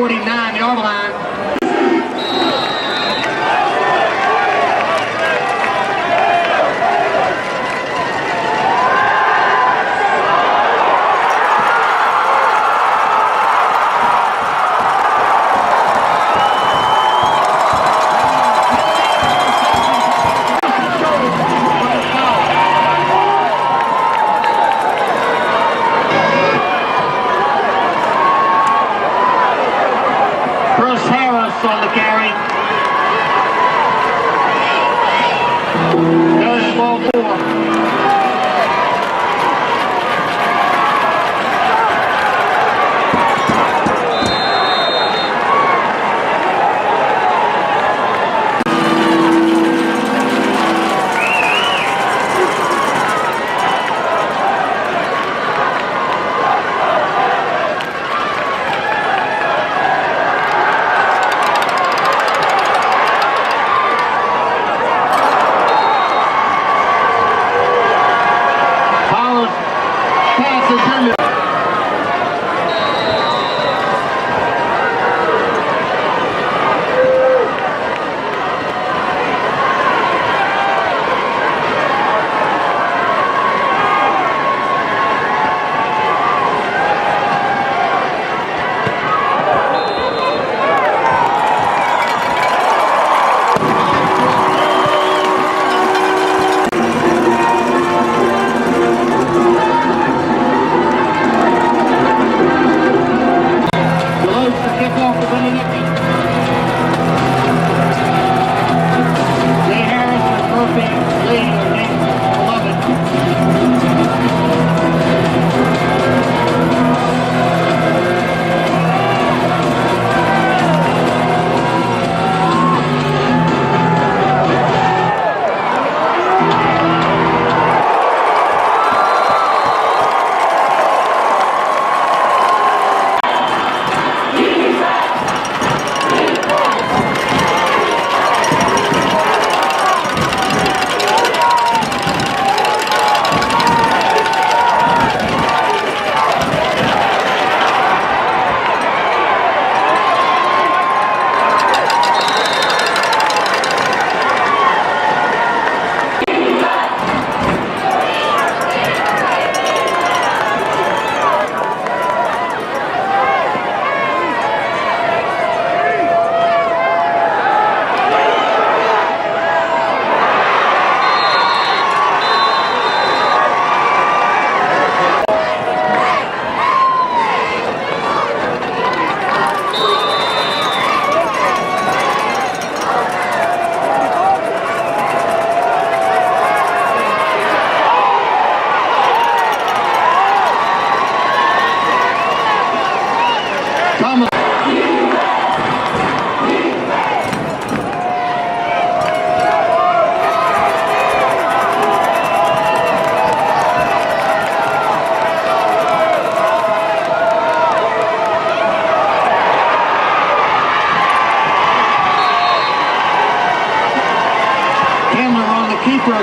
49-yard line. On the carry. There's ball 4.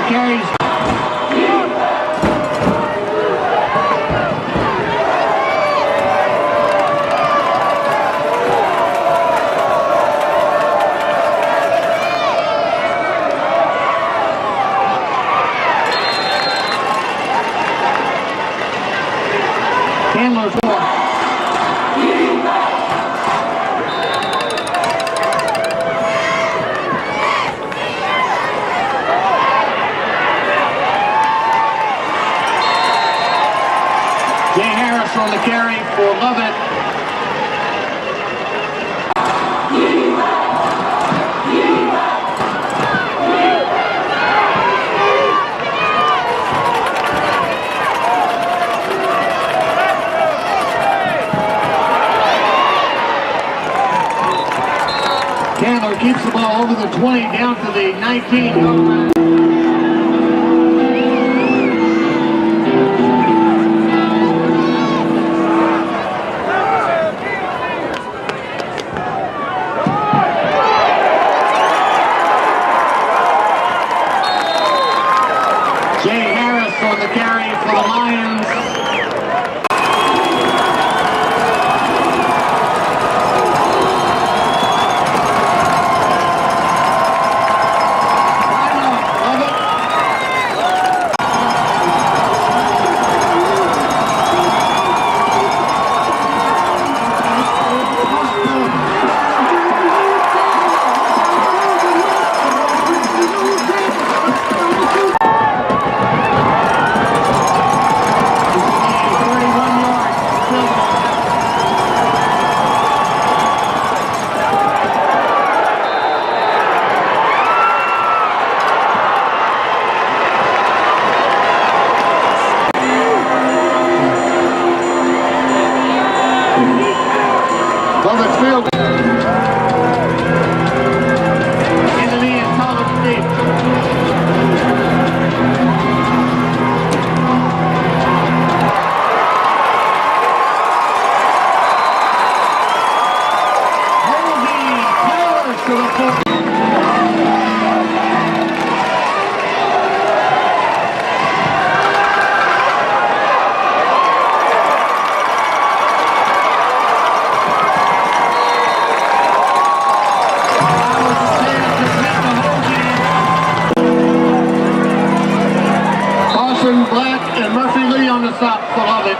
Carries. Candler's 4. On the carry for Lovett. Candler keeps the ball over the 20 down to the 19-yard line. On the carry for the Lions. to the 40. Black and Murphy Lee on the stop for Lovett.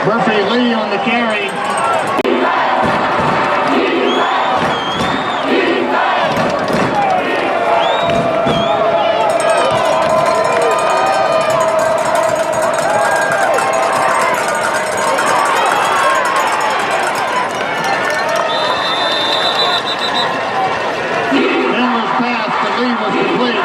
Murphy Lee on the carry. Miller's pass to Lee was complete.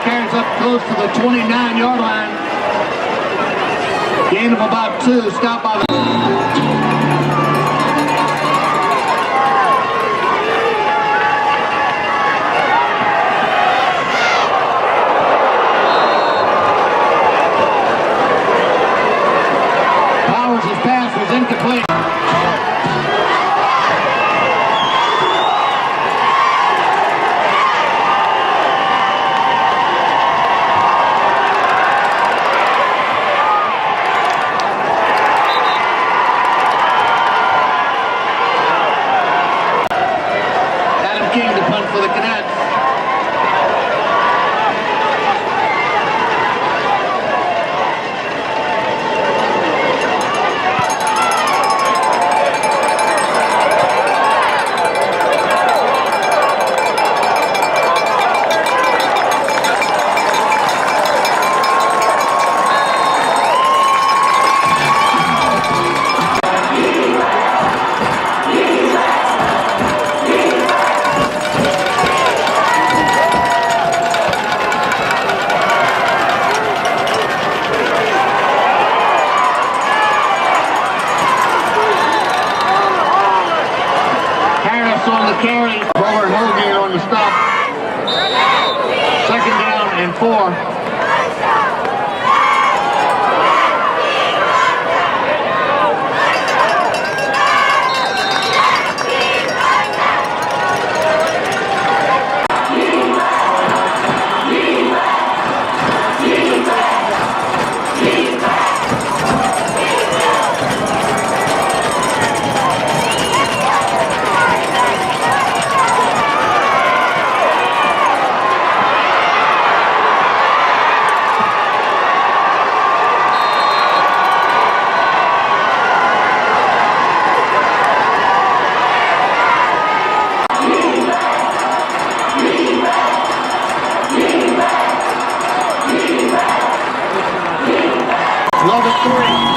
Carries up close to the 29-yard line. Gain of about 2. Stopped by the... Powers' pass was incomplete. for the Cadets. On the carry, Robert Holgate on the stop. Second down and 4. Lovett 3.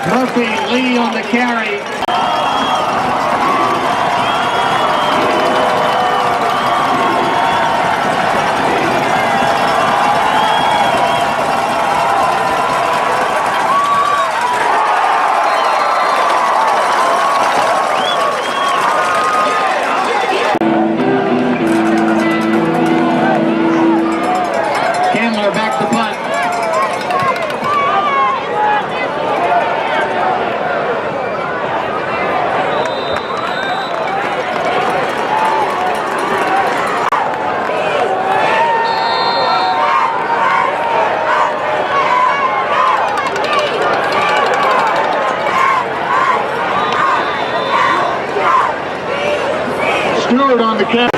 Murphy, Lee on the carry. Candler back to punt. Stewart on the catch.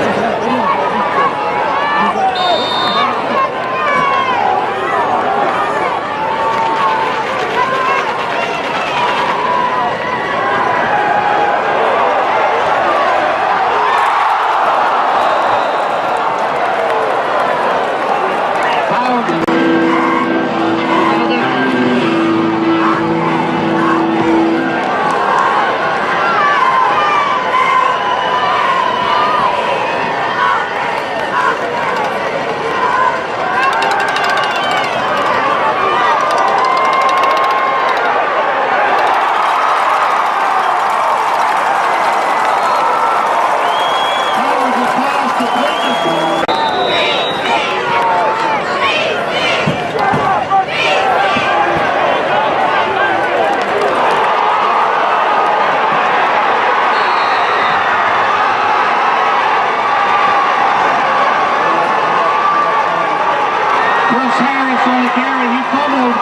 Harris on the carry, he fumbled.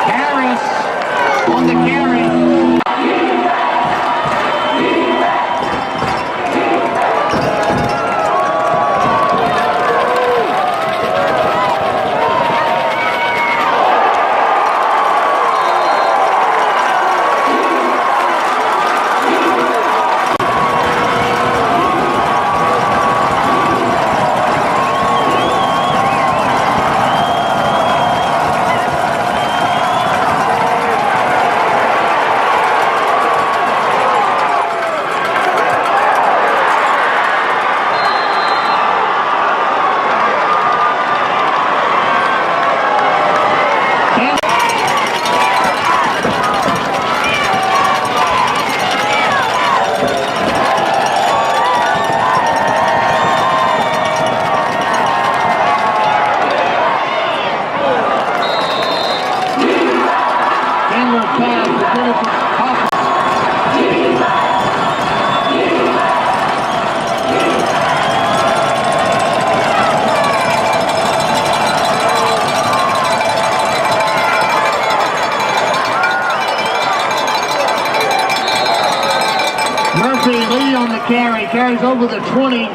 Harris on the carry. pass to Jennifer Hoffman. Murphy Lee on the carry, carries over the 20.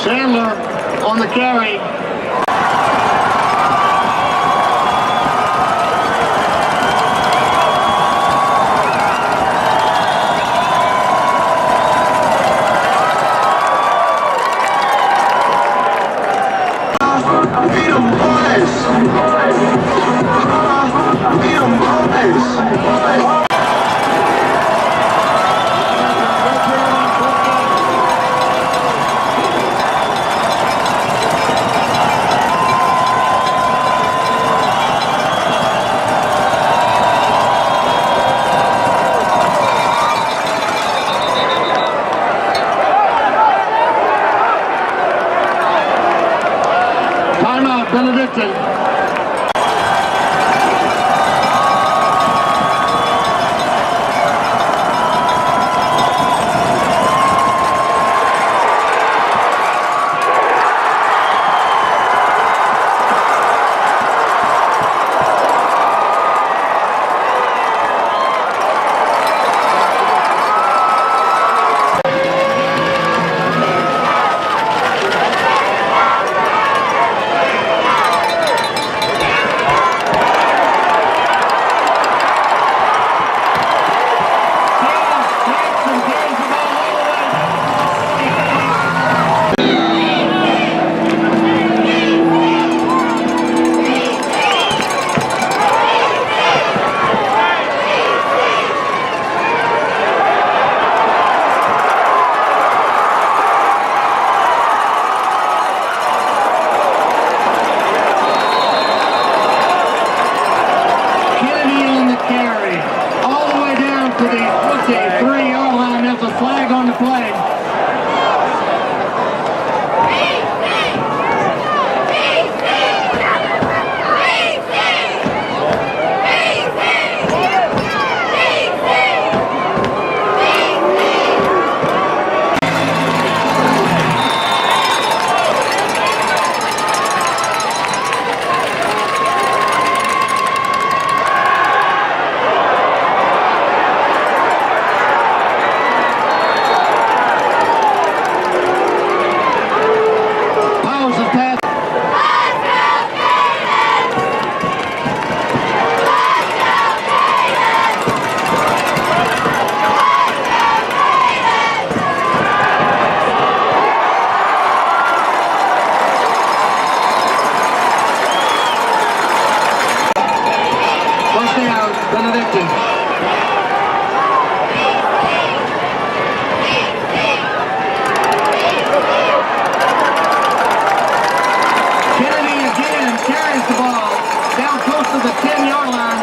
Chandler on the carry. Timeout, Benedictine. To the 53-yard line. There's a flag on the play. Benedictine. Kennedy again carries the ball down close to the 10-yard line.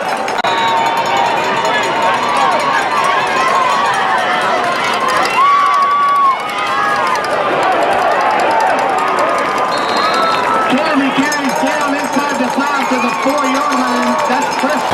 Kennedy carries down inside the 5 to the 4-yard line. That's Preston.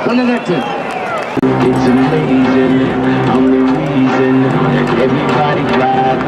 Benedictine. It's amazing, I'm the reason everybody clap.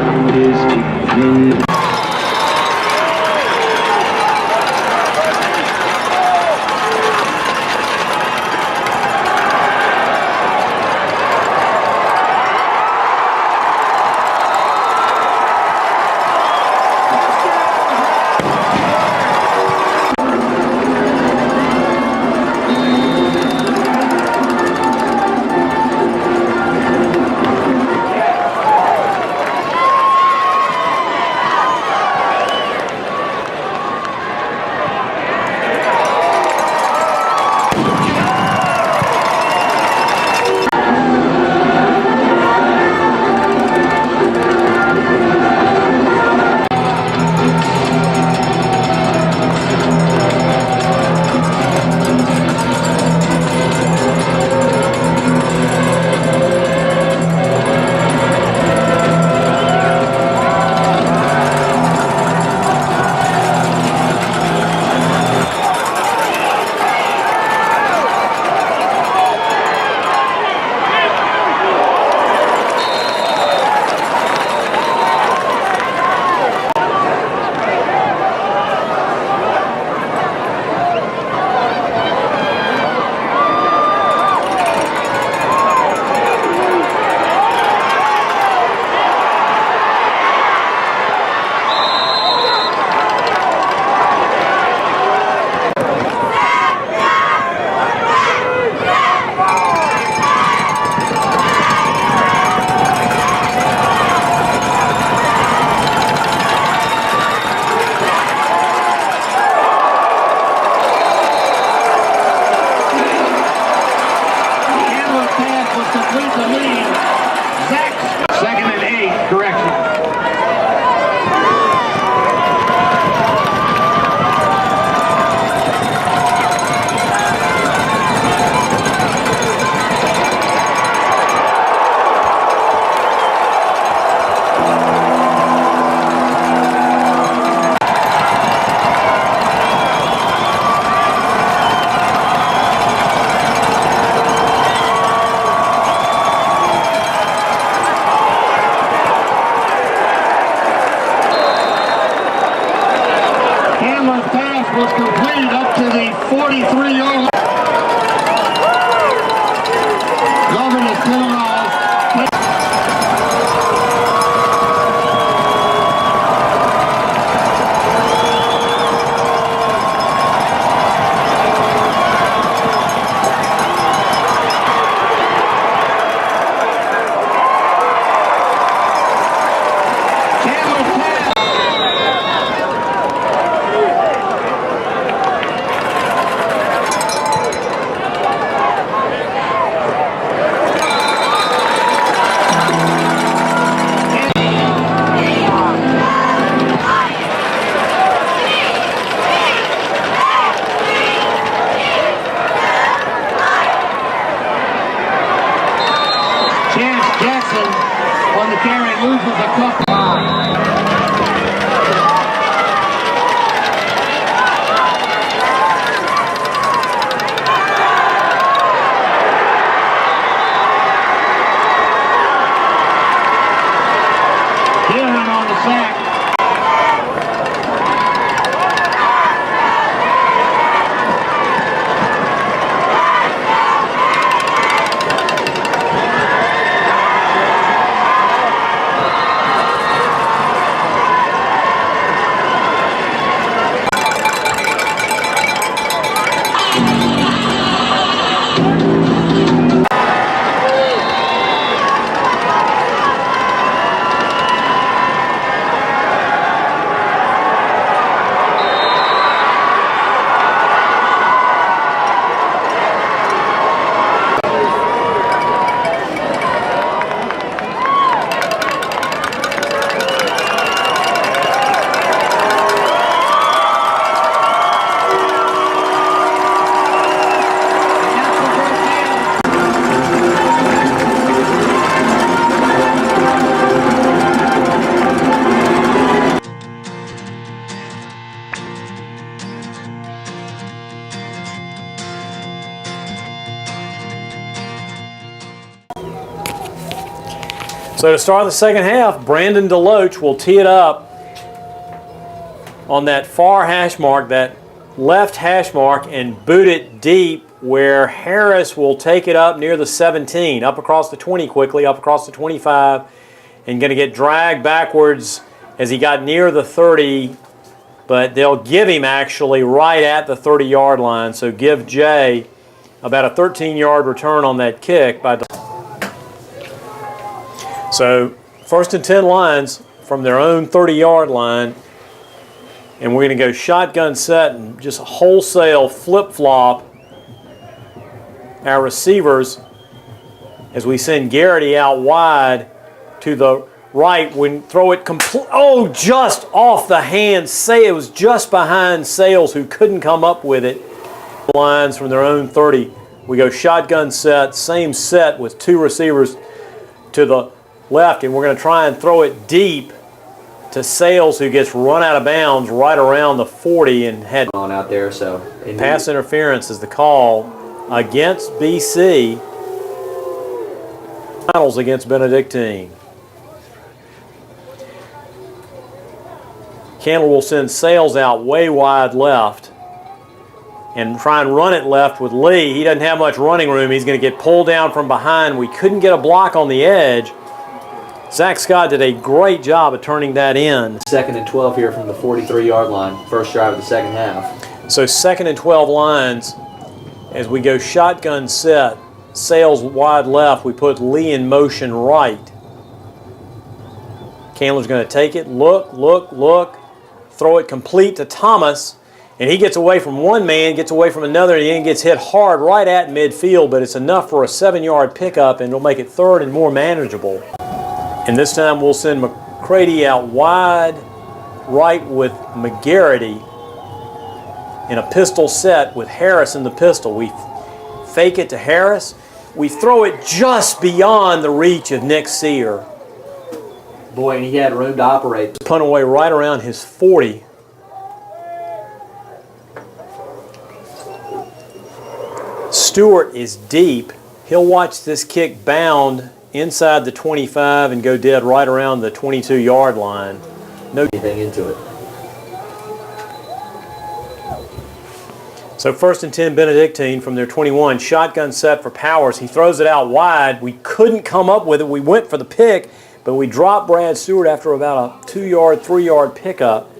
pass was completed up to the 43-yard line. Lovett is coming off. On the carry, loses a couple. Dillon on the sack. So to start the second half, Brandon DeLoach will tee it up on that far hash mark, that left hash mark, and boot it deep where Harris will take it up near the 17, up across the 20 quickly, up across the 25, and going to get dragged backwards as he got near the 30, but they'll give him actually right at the 30-yard line, so give Jay about a 13-yard return on that kick by So first and 10 Lions from their own 30-yard line, and we're going to go shotgun set and just wholesale flip-flop our receivers as we send Garrity out wide to the right. We throw it just off the hand. Say it was just behind Sales, who couldn't come up with it. Lions from their own 30. We go shotgun set, same set with two receivers to the left, and we're going to try and throw it deep to Sales, who gets run out of bounds right around the 40 and had on out there. So pass interference is the call against BC. Finals against Benedictine. Candler will send Sales out way wide left and try and run it left with Lee. He doesn't have much running room. He's going to get pulled down from behind. We couldn't get a block on the edge. Zach Scott did a great job of turning that in. Second and 12 here from the 43-yard line. First drive of the second half. So second and 12 Lions as we go shotgun set. Sales wide left. We put Lee in motion right. Candler's going to take it. Look. Throw it complete to Thomas. And he gets away from one man, gets away from another, and then gets hit hard right at midfield, but it's enough for a 7-yard pickup, and it'll make it third and more manageable. And this time we'll send McCready out wide right with McGarity in a pistol set with Harris in the pistol. We fake it to Harris. We throw it just beyond the reach of Nick Sear. Boy, and he had room to operate. Punt away right around his 40. Stewart is deep. He'll watch this kick bound inside the 25 and go dead right around the 22-yard line. No anything into it. So 1st and 10 Benedictine from their 21. Shotgun set for Powers. He throws it out wide. We couldn't come up with it. We went for the pick, but we dropped Brad Stewart after about a 2-yard, 3-yard pickup.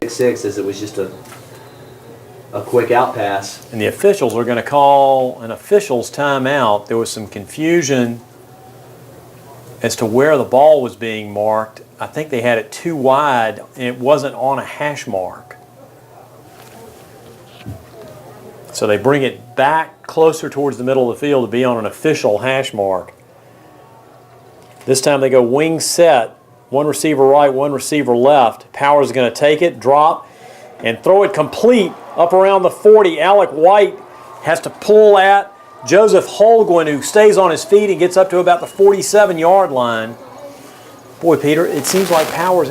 6 as it was just a quick out pass. And the officials are going to call an officials timeout. There was some confusion as to where the ball was being marked. I think they had it too wide and it wasn't on a hash mark. So they bring it back closer towards the middle of the field to be on an official hash mark. This time they go wing set. One receiver right, one receiver left. Powers is going to take it, drop, and throw it complete up around the 40. Alec White has to pull at Joseph Holguin, who stays on his feet and gets up to about the 47-yard line. Boy, Peter, it seems like Powers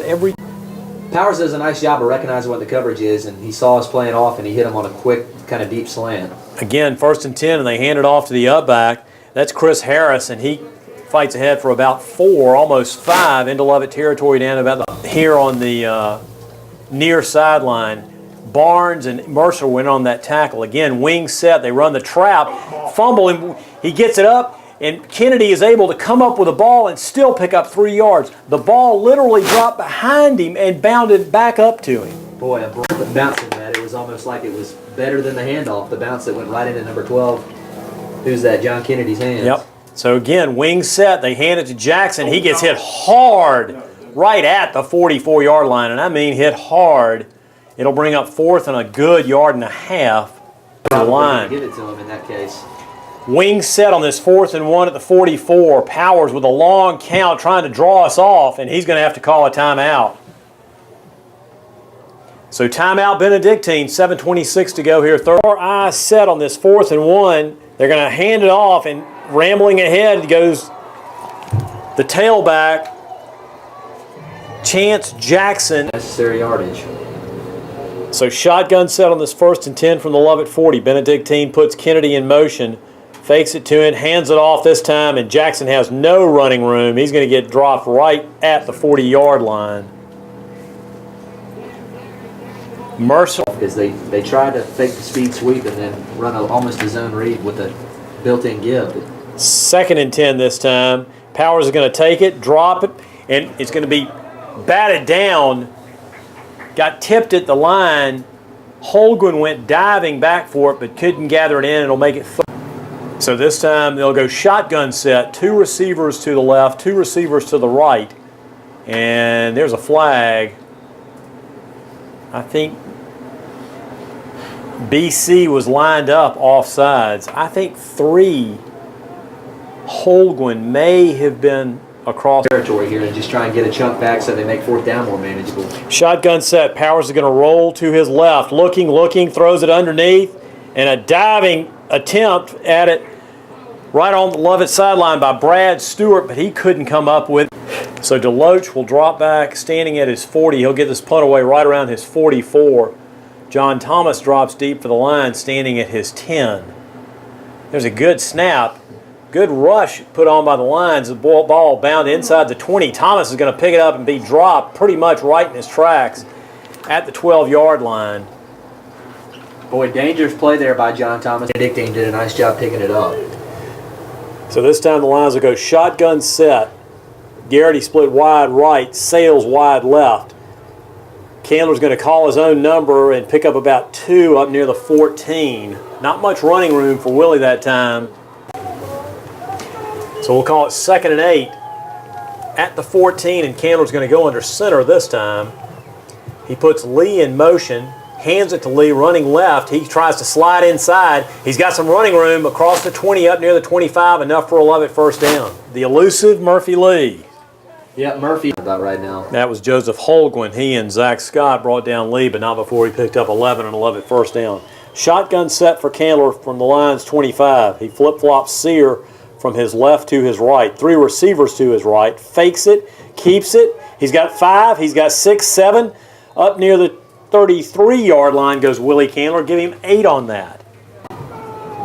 Powers does a nice job of recognizing what the coverage is, and he saw us playing off, and he hit him on a quick, kind of deep slant. Again, 1st and 10, and they hand it off to the up-back. That's Chris Harris, and he fights ahead for about 4, almost 5, into Lovett territory down about here on the near sideline. Barnes and Mercer went on that tackle. Again, wing set, they run the trap, fumble, and he gets it up, and Kennedy is able to come up with a ball and still pick up 3 yards. The ball literally dropped behind him and bounded back up to him. Boy, a bounce in that. It was almost like it was better than the handoff. The bounce that went right into number 12. Who's that? John Kennedy's hands. Yep. So again, wing set, they hand it to Jackson. He gets hit hard right at the 44-yard line, and I mean hit hard. It'll bring up 4th and a good 1.5 yards to the line. Give it to him in that case. Wing set on this 4th and 1 at the 44. Powers with a long count trying to draw us off, and he's going to have to call a timeout. So timeout Benedictine, 7:26 to go here. Third eye set on this 4th and 1. They're going to hand it off, and rambling ahead goes the tailback, Chance Jackson. Necessary yardage. So shotgun set on this 1st and 10 from the Lovett 40. Benedictine puts Kennedy in motion, fakes it to him, hands it off this time, and Jackson has no running room. He's going to get dropped right at the 40-yard line. Mercer. Because they tried to fake the speed sweep and then run almost a zone read with a built-in give. 2nd and 10 this time. Powers is going to take it, drop it, and it's going to be batted down. Got tipped at the line. Holguin went diving back for it, but couldn't gather it in. It'll make it So this time they'll go shotgun set. 2 receivers to the left, 2 receivers to the right. And there's a flag. I think BC was lined up offsides. I think 3 Holguin may have been across territory here and just try and get a chunk back so they make 4th down more manageable. Shotgun set. Powers is going to roll to his left. Looking, throws it underneath. And a diving attempt at it right on the Lovett sideline by Brad Stewart, but he couldn't come up with it. So Deloach will drop back, standing at his 40. He'll get this punt away right around his 44. John Thomas drops deep for the line, standing at his 10. There's a good snap. Good rush put on by the Lions. The ball bound inside the 20. Thomas is going to pick it up and be dropped pretty much right in his tracks at the 12-yard line. Boy, dangerous play there by John Thomas. Benedictine did a nice job picking it up. So this time the Lions will go shotgun set. Garrity split wide right, Sales wide left. Candler's going to call his own number and pick up about 2 up near the 14. Not much running room for Willie that time. So we'll call it 2nd and 8 at the 14, and Candler's going to go under center this time. He puts Lee in motion, hands it to Lee, running left. He tries to slide inside. He's got some running room across the 20 up near the 25, enough for a Lovett 1st down. The elusive Murphy Lee. Yeah, Murphy about right now. That was Joseph Holguin. He and Zach Scott brought down Lee, but not before he picked up 11 and 11 1st down. Shotgun set for Candler from the Lions 25. He flip-flops Sear from his left to his right. 3 receivers to his right. Fakes it, keeps it. He's got 5. He's got 6, 7. Up near the 33-yard line goes Willie Candler. Give him 8 on that.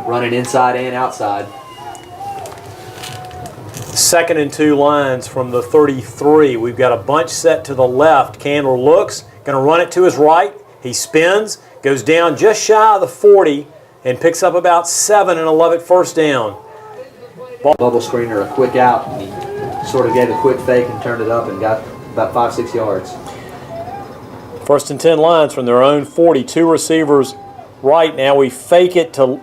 Running inside and outside. 2nd and 2 lines from the 33. We've got a bunch set to the left. Candler looks, going to run it to his right. He spins, goes down just shy of the 40 and picks up about 7 and a Lovett first down. Bubble screener, a quick out, and he sort of gave a quick fake and turned it up and got about 5-6 yards. 1st and 10 Lions from their own 40. 2 receivers right now. We fake it to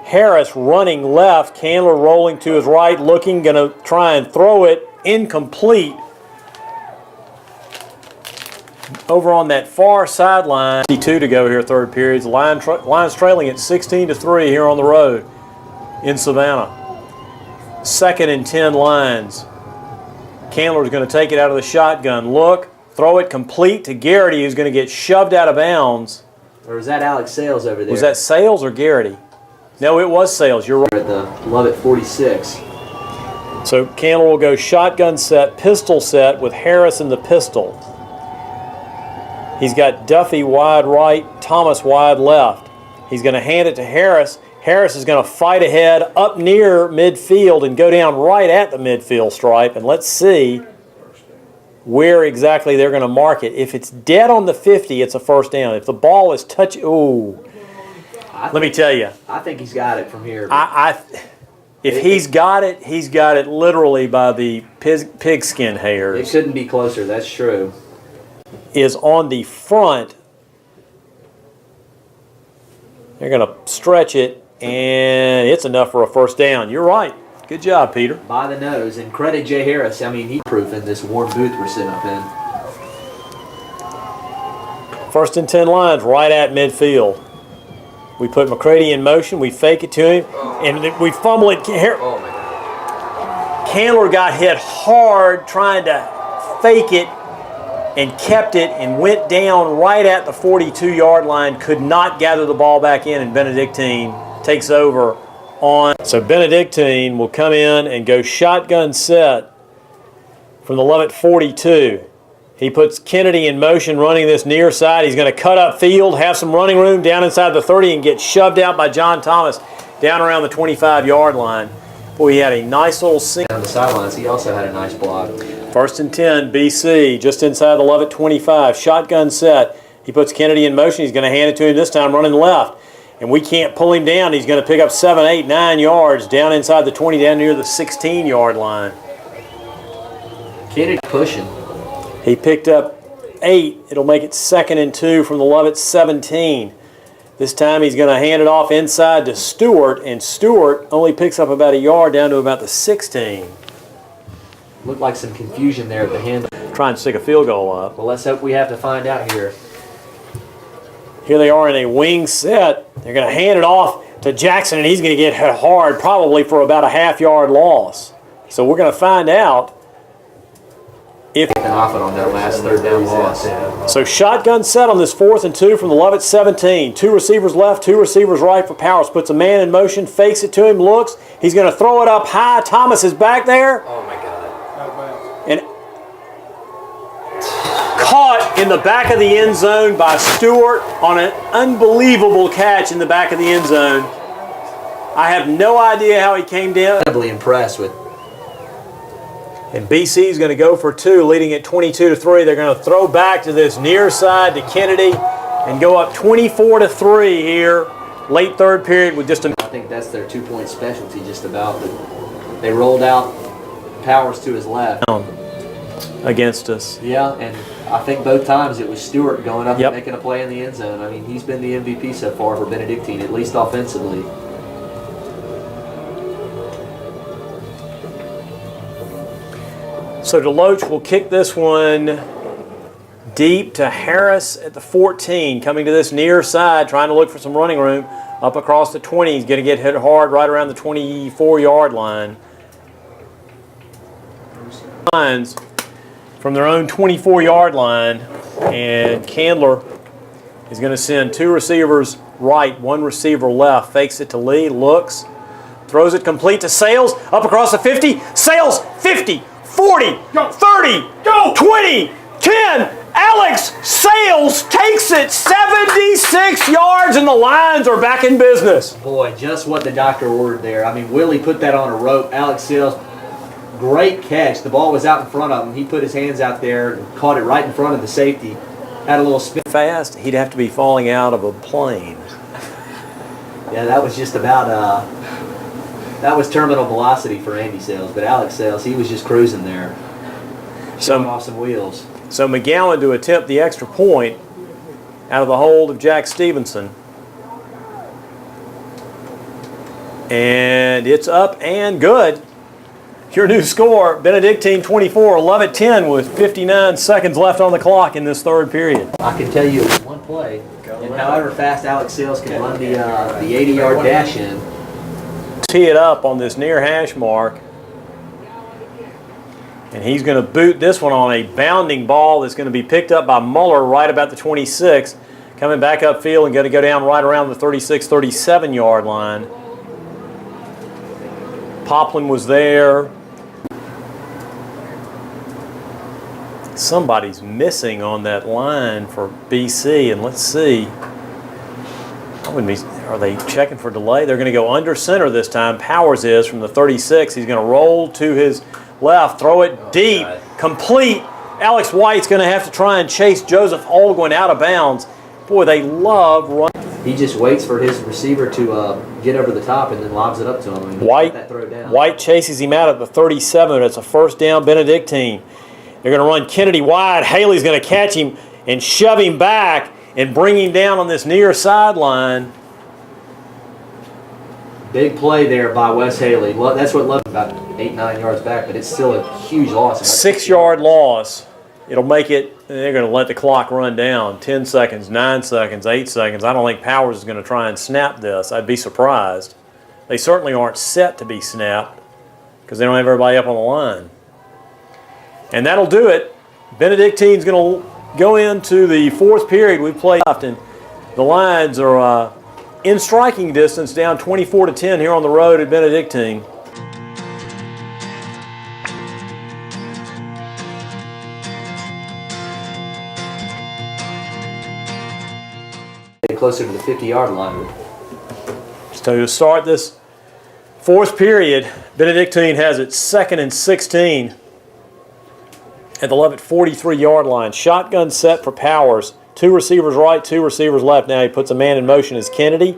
Harris running left. Candler rolling to his right, looking, going to try and throw it. Incomplete. Over on that far sideline. 52 to go here, third period. Lions trailing at 16-3 here on the road in Savannah. 2nd and 10 Lions. Candler's going to take it out of the shotgun. Look, throw it complete to Garrity, who's going to get shoved out of bounds. Or was that Alex Sales over there? Was that Sales or Garrity? No, it was Sales. You're right. At the Lovett 46. So Candler will go shotgun set, pistol set with Harris in the pistol. He's got Duffy wide right, Thomas wide left. He's going to hand it to Harris. Harris is going to fight ahead up near midfield and go down right at the midfield stripe. And let's see where exactly they're going to mark it. If it's dead on the 50, it's a first down. If the ball is ooh. Let me tell you. I think he's got it from here. If he's got it literally by the pigskin hairs. It couldn't be closer, that's true. Is on the front. They're going to stretch it, and it's enough for a first down. You're right. Good job, Peter. By the nose, and credit Jay Harris. I mean, he's proof in this warm booth we're sitting up in. 1st and 10 Lions right at midfield. We put McCready in motion. We fake it to him, and we fumble it. Oh, my God. Candler got hit hard trying to fake it and kept it and went down right at the 42-yard line. Could not gather the ball back in, and Benedictine takes over on. So Benedictine will come in and go shotgun set from the Lovett 42. He puts Kennedy in motion running this near side. He's going to cut up field, have some running room down inside the 30 and get shoved out by John Thomas down around the 25-yard line. Boy, he had a nice little sink. Down the sidelines, he also had a nice block. 1st and 10, BC, just inside the Lovett 25. Shotgun set. He puts Kennedy in motion. He's going to hand it to him this time running left. And we can't pull him down. He's going to pick up 7, 8, 9 yards down inside the 20, down near the 16-yard line. Kennedy pushing. He picked up 8. It'll make it 2nd and 2 from the Lovett 17. This time he's going to hand it off inside to Stewart, and Stewart only picks up about a yard down to about the 16. Looked like some confusion there at the hand. Trying to stick a field goal up. Well, let's hope we have to find out here. Here they are in a wing set. They're going to hand it off to Jackson, and he's going to get hit hard, probably for about a half-yard loss. So we're going to find out if off it on that last third down loss. So shotgun set on this 4th and 2 from the Lovett 17. 2 receivers left, 2 receivers right for Powers. Puts a man in motion, fakes it to him, looks. He's going to throw it up high. Thomas is back there. Oh, my God. And caught in the back of the end zone by Stewart on an unbelievable catch in the back of the end zone. I have no idea how he came down. Incredibly impressed with. And BC is going to go for 2, leading at 22-3. They're going to throw back to this near side to Kennedy and go up 24-3 here, late third period with just a. I think that's their 2-point specialty just about. They rolled out Powers to his left. Against us. Yeah, and I think both times it was Stewart going up Yep. and making a play in the end zone. I mean, he's been the MVP so far for Benedictine, at least offensively. So DeLoach will kick this one deep to Harris at the 14, coming to this near side, trying to look for some running room. Up across the 20, he's going to get hit hard right around the 24-yard line. Lions from their own 24-yard line, and Candler is going to send 2 receivers right, 1 receiver left. Fakes it to Lee, looks, throws it complete to Sales, up across the 50. Sales, 50, 40, 30, 20, 10. Alex Sales takes it 76 yards, and the Lions are back in business. Boy, just what the doctor ordered there. I mean, Willie put that on a rope. Alex Sales, great catch. The ball was out in front of him. He put his hands out there and caught it right in front of the safety. Had a little spin. Fast, he'd have to be falling out of a plane. Yeah, that was just about, that was terminal velocity for Andy Sales, but Alex Sales, he was just cruising there, showing off some wheels. So McGowan to attempt the extra point out of the hold of Jack Stevenson. And it's up and good. Your new score, Benedictine 24, Lovett 10 with 59 seconds left on the clock in this third period. I can tell you it was one play, and however fast Alex Sales can run the 80-yard dash in. Tee it up on this near hash mark. And he's going to boot this one on a bounding ball that's going to be picked up by Muller right about the 26. Coming back upfield and going to go down right around the 36, 37-yard line. Poplin was there. Somebody's missing on that line for BC, and let's see. Are they checking for delay? They're going to go under center this time. Powers is from the 36. He's going to roll to his left, throw it deep, complete. Alex White's going to have to try and chase Joseph Olguin out of bounds. Boy, they love running. He just waits for his receiver to get over the top and then lobs it up to him. And that throw down. White chases him out at the 37. It's a first down Benedictine. They're going to run Kennedy wide. Haley's going to catch him and shove him back and bring him down on this near sideline. Big play there by Wes Haley. That's what Lovett about 8-9 yards back, but it's still a huge loss. 6-yard loss. It'll make it, they're going to let the clock run down. 10 seconds, 9 seconds, 8 seconds. I don't think Powers is going to try and snap this. I'd be surprised. They certainly aren't set to be snapped because they don't have everybody up on the line. And that'll do it. Benedictine's going to go into the fourth period. We've played left, and the Lions are in striking distance, down 24-10 here on the road at Benedictine. Closer to the 50-yard line. So to start this fourth period, Benedictine has it 2nd and 16 at the Lovett 43-yard line. Shotgun set for Powers. 2 receivers right, 2 receivers left. Now he puts a man in motion as Kennedy,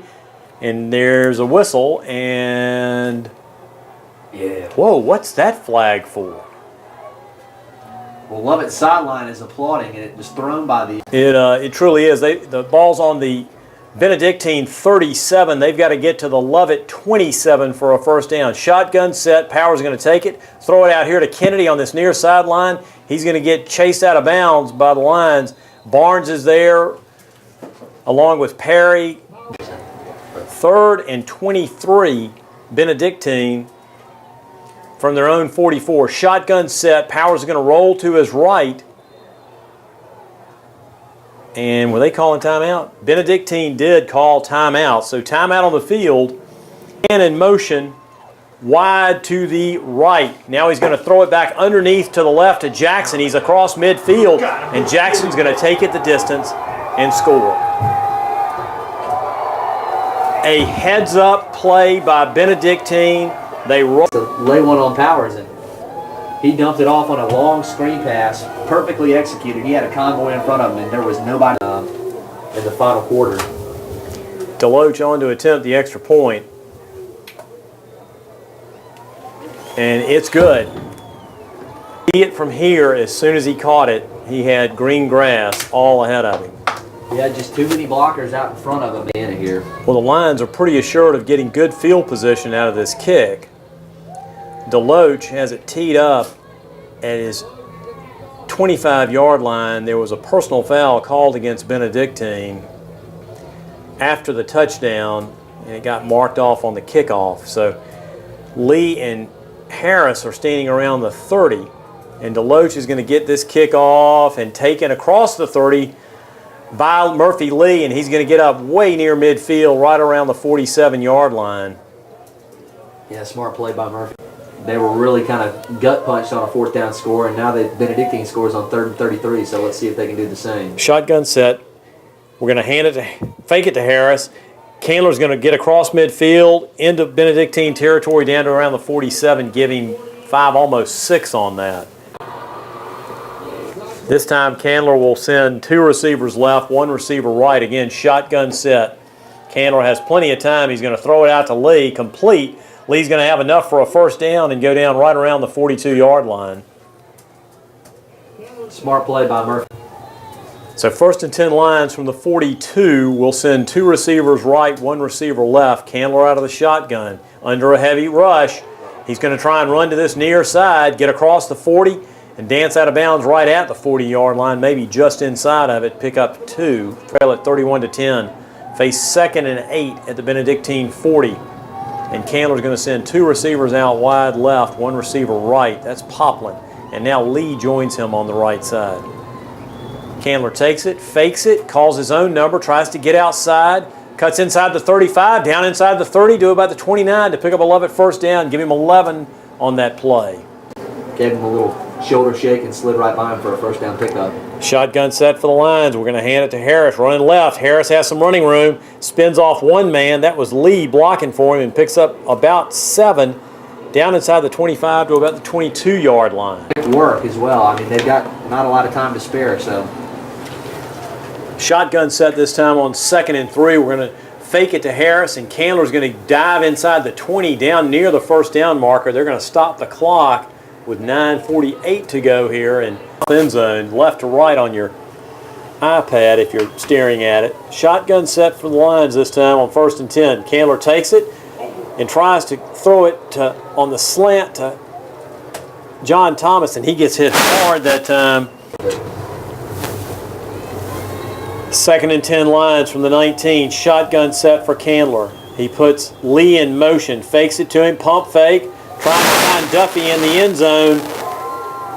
and there's a whistle, and whoa, what's that flag for? Well, Lovett's sideline is applauding, and it was thrown by the... It truly is. The ball's on the Benedictine 37. They've got to get to the Lovett 27 for a first down. Shotgun set. Powers going to take it, throw it out here to Kennedy on this near sideline. He's going to get chased out of bounds by the Lions. Barnes is there along with Perry. 3rd and 23, Benedictine from their own 44. Shotgun set. Powers is going to roll to his right. And were they calling timeout? Benedictine did call timeout. So timeout on the field and in motion wide to the right. Now he's going to throw it back underneath to the left to Jackson. He's across midfield, and Jackson's going to take it the distance and score. A heads-up play by Benedictine. They roll. To lay one on Powers, and he dumped it off on a long screen pass, perfectly executed. He had a convoy in front of him, and there was nobody in the final quarter. Deloach on to attempt the extra point. And it's good. See it from here. As soon as he caught it, he had green grass all ahead of him. He had just too many blockers out in front of him in here. Well, the Lions are pretty assured of getting good field position out of this kick. Deloach has it teed up at his 25-yard line. There was a personal foul called against Benedictine after the touchdown, and it got marked off on the kickoff. So Lee and Harris are standing around the 30, and Deloach is going to get this kick off and taken across the 30 by Murphy Lee, and he's going to get up way near midfield, right around the 47-yard line. Yeah, smart play by Murphy. They were really kind of gut punched on a 4th down score, and now the Benedictine scores on 3rd and 33, so let's see if they can do the same. Shotgun set. We're going to fake it to Harris. Candler's going to get across midfield into Benedictine territory down to around the 47, giving 5, almost 6 on that. This time Candler will send 2 receivers left, 1 receiver right. Again, shotgun set. Candler has plenty of time. He's going to throw it out to Lee, complete. Lee's going to have enough for a first down and go down right around the 42-yard line. Smart play by Murphy. So 1st and 10 Lions from the 42 will send 2 receivers right, 1 receiver left. Candler out of the shotgun. Under a heavy rush. He's going to try and run to this near side, get across the 40, and dance out of bounds right at the 40-yard line, maybe just inside of it. Pick up 2, trail at 31-10. Face 2nd and 8 at the Benedictine 40. And Candler's going to send 2 receivers out wide left, 1 receiver right. That's Poplin. And now Lee joins him on the right side. Candler takes it, fakes it, calls his own number, tries to get outside, cuts inside the 35, down inside the 30, to about the 29 to pick up a Lovett first down, give him 11 on that play. Gave him a little shoulder shake and slid right by him for a first down pickup. Shotgun set for the Lions. We're going to hand it to Harris, running left. Harris has some running room, spins off 1 man. That was Lee blocking for him and picks up about 7 down inside the 25 to about the 22-yard line. Work as well. I mean, they've got not a lot of time to spare, so. Shotgun set this time on 2nd and 3. We're going to fake it to Harris, and Candler's going to dive inside the 20 down near the first down marker. They're going to stop the clock with 9:48 to go here in end zone, left to right on your iPad if you're staring at it. Shotgun set for the Lions this time on 1st and 10. Candler takes it and tries to throw it on the slant to John Thomas, and he gets hit hard that time. 2nd and 10 Lions from the 19. Shotgun set for Candler. He puts Lee in motion, fakes it to him, pump fake, trying to find Duffy in the end zone,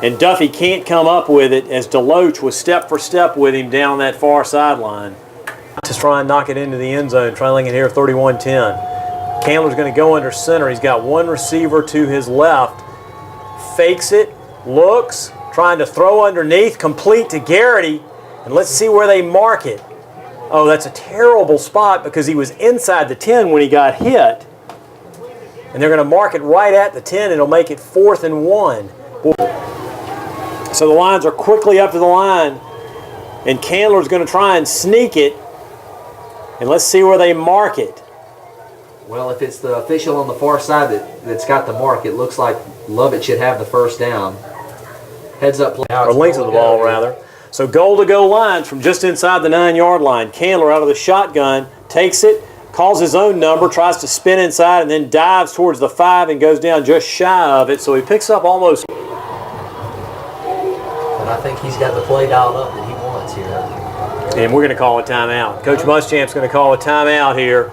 and Duffy can't come up with it as Deloach was step for step with him down that far sideline. Just try and knock it into the end zone, trailing it here 31-10. Candler's going to go under center. He's got 1 receiver to his left. Fakes it, looks, trying to throw underneath, complete to Garrity. And let's see where they mark it. Oh, that's a terrible spot because he was inside the 10 when he got hit. And they're going to mark it right at the 10. It'll make it 4th and 1. So the Lions are quickly up to the line. And Candler's going to try and sneak it. And let's see where they mark it. Well, if it's the official on the far side that's got the mark, it looks like Lovett should have the first down. Heads up play. Or length of the ball, rather. So goal to go Lions from just inside the 9-yard line. Candler out of the shotgun, takes it, calls his own number, tries to spin inside, and then dives towards the 5 and goes down just shy of it. So he picks up almost. But I think he's got the play dialed up that he wants here. And we're going to call a timeout. Coach Muschamp's going to call a timeout here.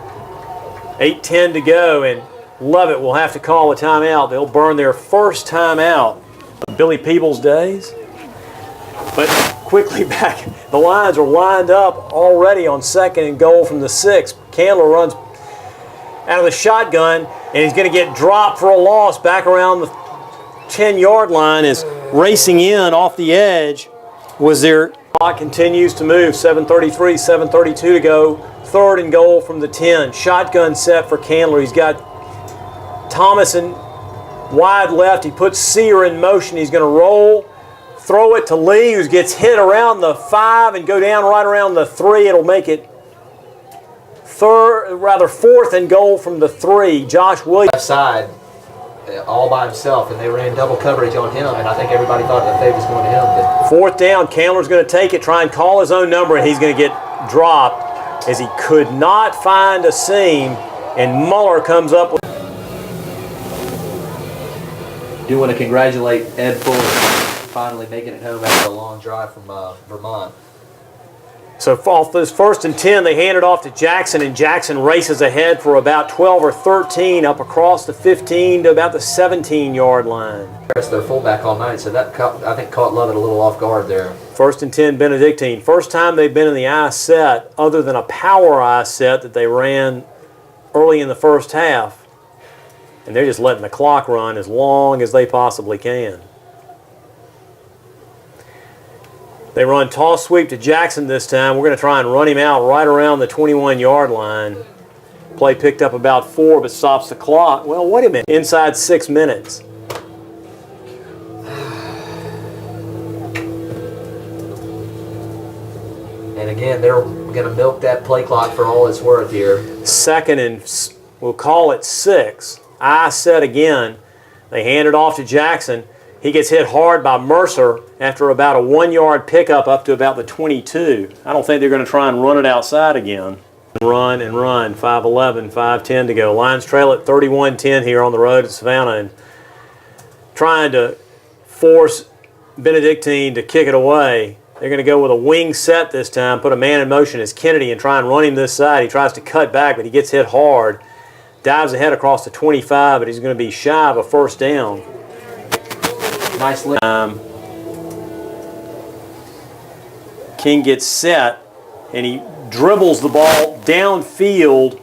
8:10 to go, and Lovett will have to call a timeout. They'll burn their first timeout of Billy Peebles' days. But quickly back, the Lions are lined up already on 2nd and goal from the 6. Candler runs out of the shotgun, and he's going to get dropped for a loss back around the 10-yard line. Is racing in off the edge. Was there? Clock continues to move. 7:33, 7:32 to go. 3rd and goal from the 10. Shotgun set for Candler. He's got Thomas in wide left. He puts Sear in motion. He's going to roll. Throw it to Lee, who gets hit around the 5 and go down right around the 3. It'll make it 4th and goal from the 3. Josh Williams. Left side, all by himself, and they ran double coverage on him, and I think everybody thought the fade was going to him. But 4th down, Candler's going to take it, try and call his own number, and he's going to get dropped as he could not find a seam, and Muller comes up with. Do want to congratulate Ed Fuller finally making it home after a long drive from Vermont. So off this 1st and 10, they hand it off to Jackson, and Jackson races ahead for about 12 or 13 up across the 15 to about the 17-yard line. That's their fullback all night, so that I think caught Lovett a little off guard there. 1st and 10, Benedictine. First time they've been in the I set, other than a power I set that they ran early in the first half. And they're just letting the clock run as long as they possibly can. They run toss sweep to Jackson this time. We're going to try and run him out right around the 21-yard line. Play picked up about 4, but stops the clock. Well, wait a minute. Inside 6 minutes. And again, they're going to milk that play clock for all it's worth here. Second and we'll call it 6. I set again. They hand it off to Jackson. He gets hit hard by Mercer after about a 1-yard pickup up to about the 22. I don't think they're going to try and run it outside again. Run and run. 5:11, 5:10 to go. Lions trail at 31-10 here on the road at Savannah, and trying to force Benedictine to kick it away. They're going to go with a wing set this time, put a man in motion as Kennedy and try and run him this side. He tries to cut back, but he gets hit hard. Dives ahead across the 25, but he's going to be shy of a first down. Nice lift. King gets set, and he dribbles the ball downfield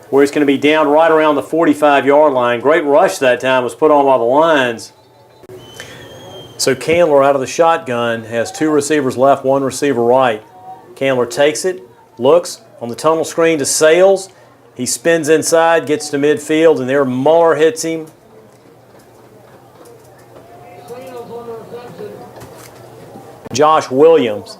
where it's going to be down right around the 45-yard line. Great rush that time was put on by the Lions. So Candler out of the shotgun has 2 receivers left, 1 receiver right. Candler takes it, looks on the tunnel screen to Sales. He spins inside, gets to midfield, and there Muller hits him. Josh Williams.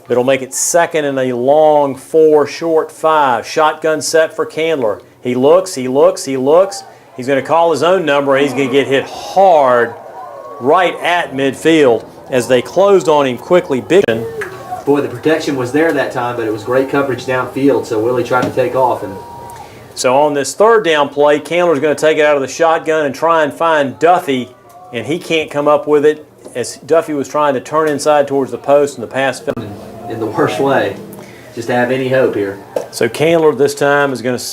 It'll make it second and a long 4, short 5. Shotgun set for Candler. He looks, he looks, he looks. He's going to call his own number, and he's going to get hit hard right at midfield as they closed on him quickly. Boy, the protection was there that time, but it was great coverage downfield, so Willie tried to take off. And so on this third down play, Candler's going to take it out of the shotgun and try and find Duffy, and he can't come up with it as Duffy was trying to turn inside towards the post, and the pass fell in the worst way, just to have any hope here. So Candler this time is going to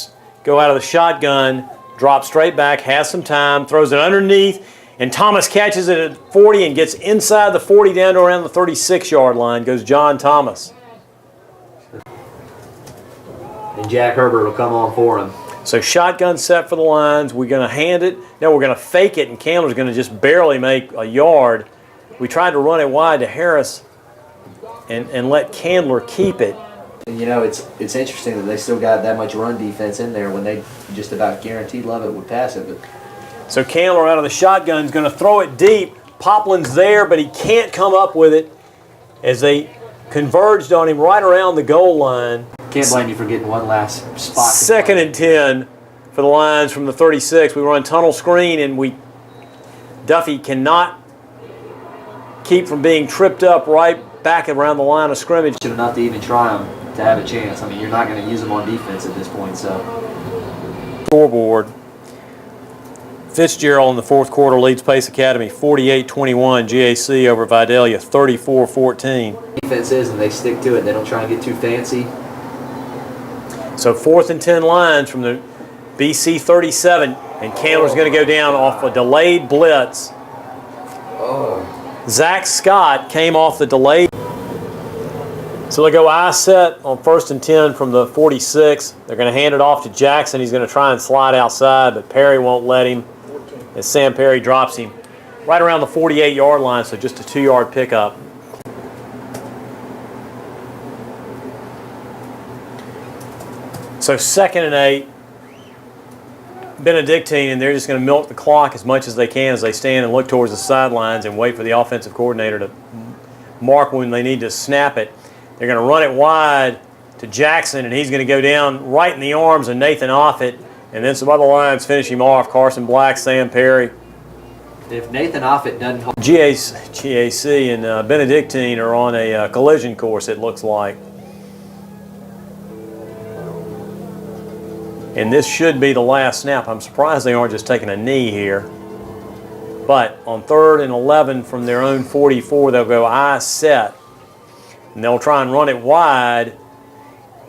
go out of the shotgun, drop straight back, has some time, throws it underneath, and Thomas catches it at 40 and gets inside the 40 down to around the 36-yard line. Goes John Thomas. And Jack Herbert will come on for him. So shotgun set for the Lions. We're going to hand it. Now we're going to fake it, and Candler's going to just barely make a yard. We tried to run it wide to Harris and let Candler keep it. And you know, it's interesting that they still got that much run defense in there when they just about guaranteed Lovett would pass it. But so Candler out of the shotgun is going to throw it deep. Poplin's there, but he can't come up with it as they converged on him right around the goal line. Can't blame you for getting one last spot. Second and 10 for the Lions from the 36. We run tunnel screen, and Duffy cannot keep from being tripped up right back around the line of scrimmage. Enough to even try them to have a chance. I mean, you're not going to use them on defense at this point. So scoreboard. Fitzgerald in the fourth quarter leads Pace Academy 48-21. GAC over Vidalia 34-14. Defense is, and they stick to it. They don't try and get too fancy. So 4th and 10 Lions from the BC 37, and Candler's going to go down off a delayed blitz. Zach Scott came off the delayed. So they go I set on 1st and 10 from the 46. They're going to hand it off to Jackson. He's going to try and slide outside, but Perry won't let him as Sam Perry drops him right around the 48-yard line, so just a 2-yard pickup. So 2nd and 8, Benedictine, and they're just going to milk the clock as much as they can as they stand and look towards the sidelines and wait for the offensive coordinator to mark when they need to snap it. They're going to run it wide to Jackson, and he's going to go down right in the arms of Nathan Offit, and then some other Lions finish him off. Carson Black, Sam Perry. If Nathan Offit doesn't hold GAC and Benedictine are on a collision course, it looks like. And this should be the last snap. I'm surprised they aren't just taking a knee here. But on 3rd and 11 from their own 44, they'll go I set. And they'll try and run it wide.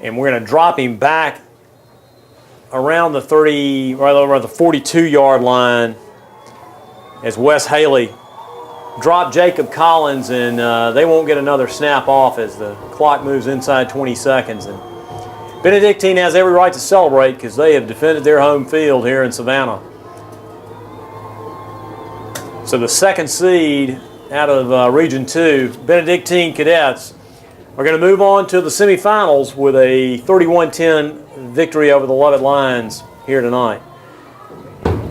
And we're going to drop him back around the 30, right over the 42-yard line as Wes Haley dropped Jacob Collins, and they won't get another snap off as the clock moves inside 20 seconds. And Benedictine has every right to celebrate because they have defended their home field here in Savannah. So the 2nd seed out of Region 2, Benedictine Cadets, are going to move on to the semifinals with a 31-10 victory over the Lovett Lions here tonight.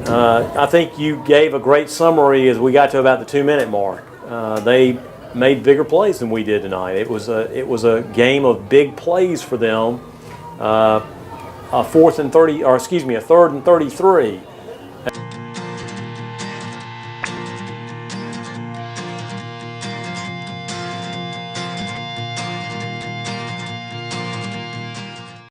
I think you gave a great summary as we got to about the 2-minute mark. They made bigger plays than we did tonight. It was a game of big plays for them. A 4th and 30, or excuse me, a 3rd and 33.